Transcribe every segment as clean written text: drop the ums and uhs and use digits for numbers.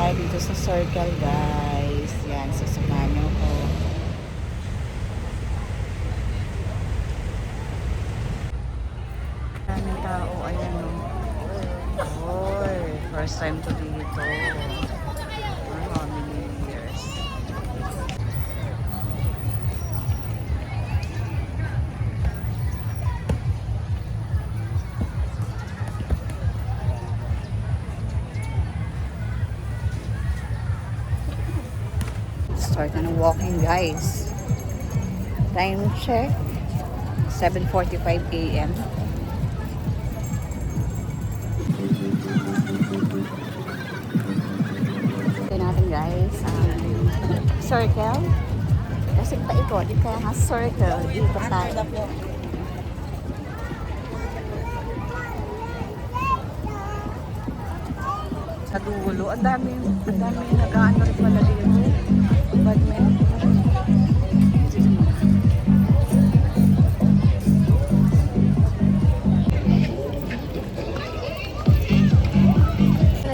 tayo dito sa circle, guys. Yan, sasamahan niyo ko. Maraming tao, ayan o. Oy, first time ko dito. How many years? Start na ng walking, guys. Time check, 7:45 a.m. Ito natin, guys, circle. Kasi paikot, kaya nga circle. Dito tayo. Sa dulo, ang dami nag-ano rin pala dito. Badminton.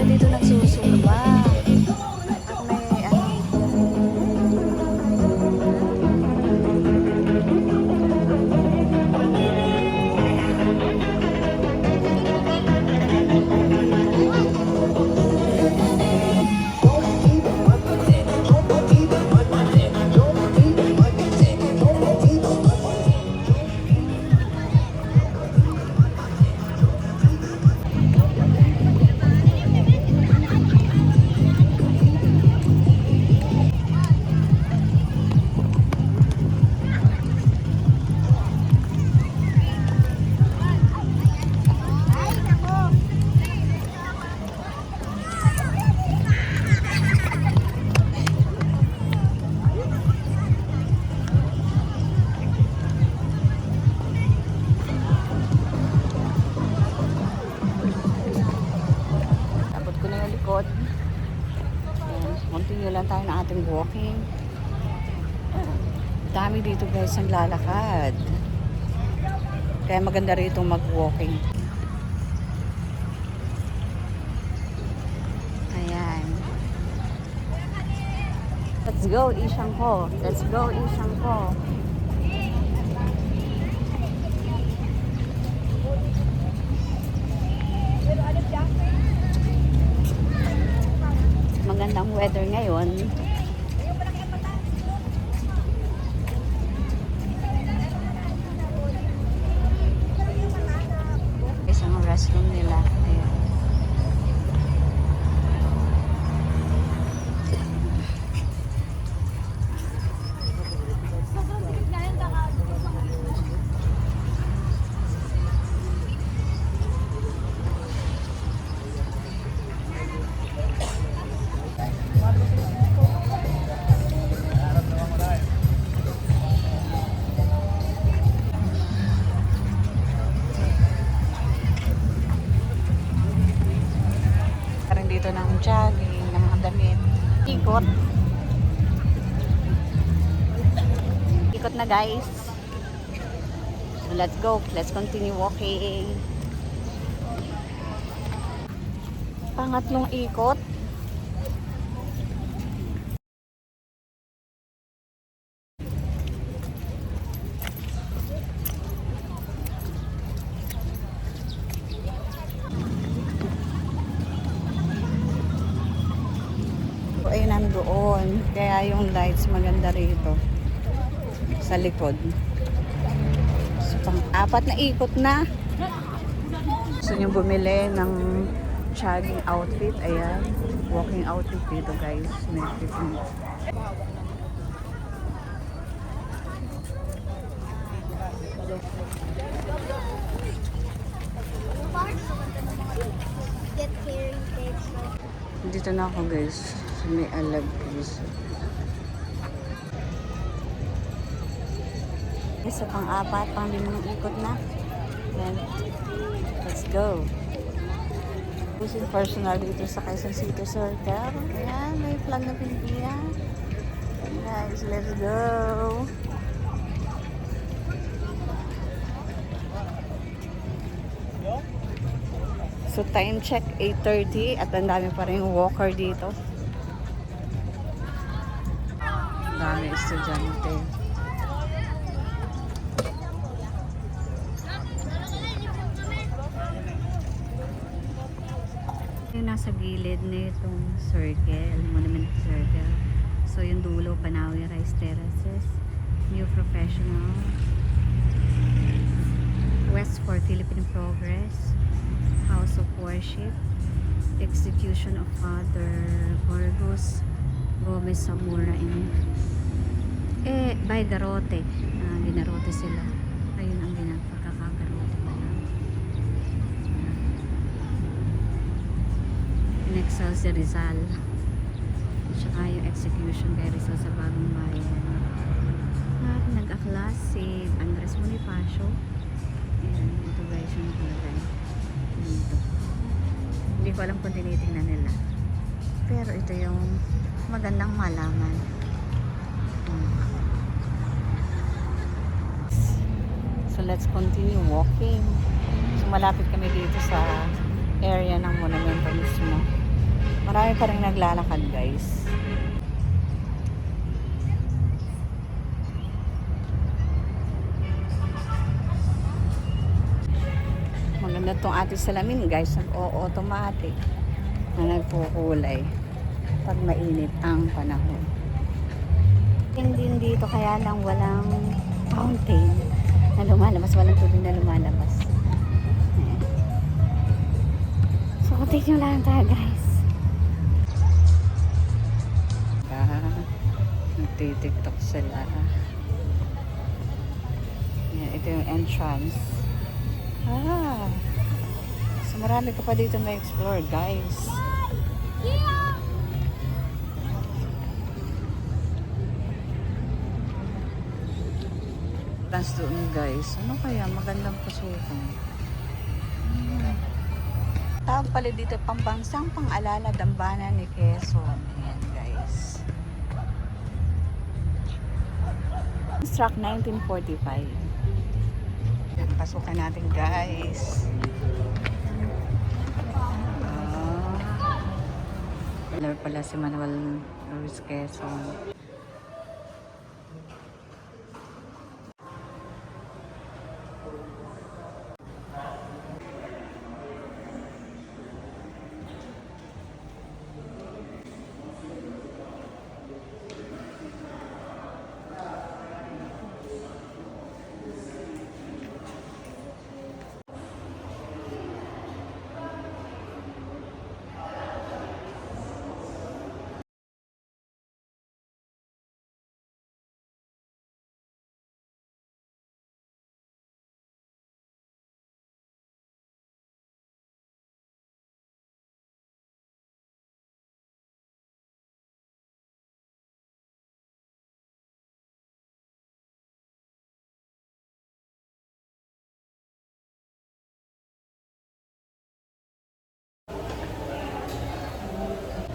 Dito nagsusulba. At may likod. Continue lang tayo ng ating walking. Dami dito, guys, ang lalakad. Kaya maganda rito mag-walking. Ayan. Let's go, Ishangko. Let's go, Ishangko. Magandang weather ngayon. Isang restroom nila. Ayan. Dito ng jogging, ng mga damit. Ikot. Ikot na, guys. So let's go. Let's continue walking. Pangatlong ikot. Ay nandoon, kaya yung lights maganda rito sa likod. So, pang-apat na ikot na. Gusto nyo bumili ng jogging outfit, ayan, walking outfit dito, guys. Dito na ako, guys. May alag, guys. Isa pang-apat, pang-limang ikot na. Then, let's go. Pusin personal dito sa Quezon City Circle. Ayan, may flag na Pilipinas. Guys, let's go. So time check 8:30 at ang dami pa rin walker dito. Marami estudyante. Yung nasa gilid na itong circle, monument circle. So yung dulo, Banawi Rice Terraces, New Professional, West for Philippine Progress, House of Worship, Execution of Father Gorgos Gomez Zamora in by Garote. Ginarote sila. Ayun ang pagkakagarote pala. In-exile si Rizal. Tsaka yung execution kay Rizal sa Bagong Bayan. At nag-aklas si Andres Bonifacio. Ayan, ito guys yung nakalagay dito. Hindi ko alam kung tinitingnan nila, pero ito yung magandang malaman. So let's continue walking. So malapit kami dito sa area ng monumento mismo. Marami pa rin naglalakad guys. Maganda tong ating salamin guys, nag-automatic na nagkukulay pag mainit ang panahon. Din dito kaya lang walang fountain na lumalabas, walang tubig na lumalabas. Ayan. So continue lang tayo guys. Nagtitiktok sila. Ayan, ito yung entrance. So marami ka pa dito ma-explore guys. Entrance doon guys. Ano kaya magandang pasukan? Tawag pala dito pambansang pang-alala dambana ni Quezon. Ayan guys. Struck 1945. Pasukan natin guys. Alam pala si Manuel Ruiz Quezon.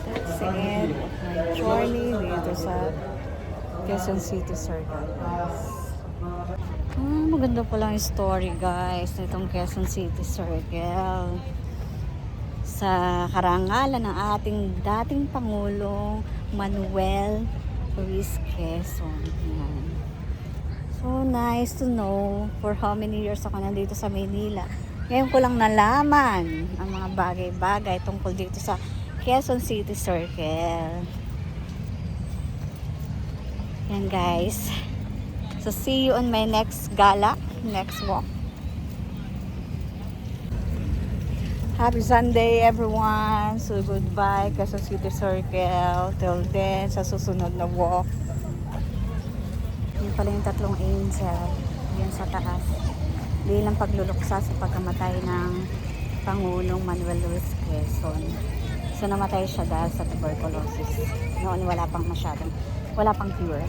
That's the end of my journey dito sa Quezon City Circle. Maganda pala yung story guys nitong Quezon City Circle. Sa karangalan ng ating dating Pangulong Manuel Ruiz Quezon. Yan. So nice to know for how many years ako nandito sa Maynila. Ngayon ko lang nalaman ang mga bagay-bagay tungkol dito sa Quezon City Circle. Yan guys. So see you on my next gala, next walk. Happy Sunday everyone. So goodbye Quezon City Circle. Till then, sa susunod na walk. Yun pala yung tatlong angel. Yan sa taas. Hindi lang pagluluksa sa pagkamatay ng Pangulong Manuel Ruiz Quezon. So namatay siya dahil sa tuberculosis. Noon wala pang cure.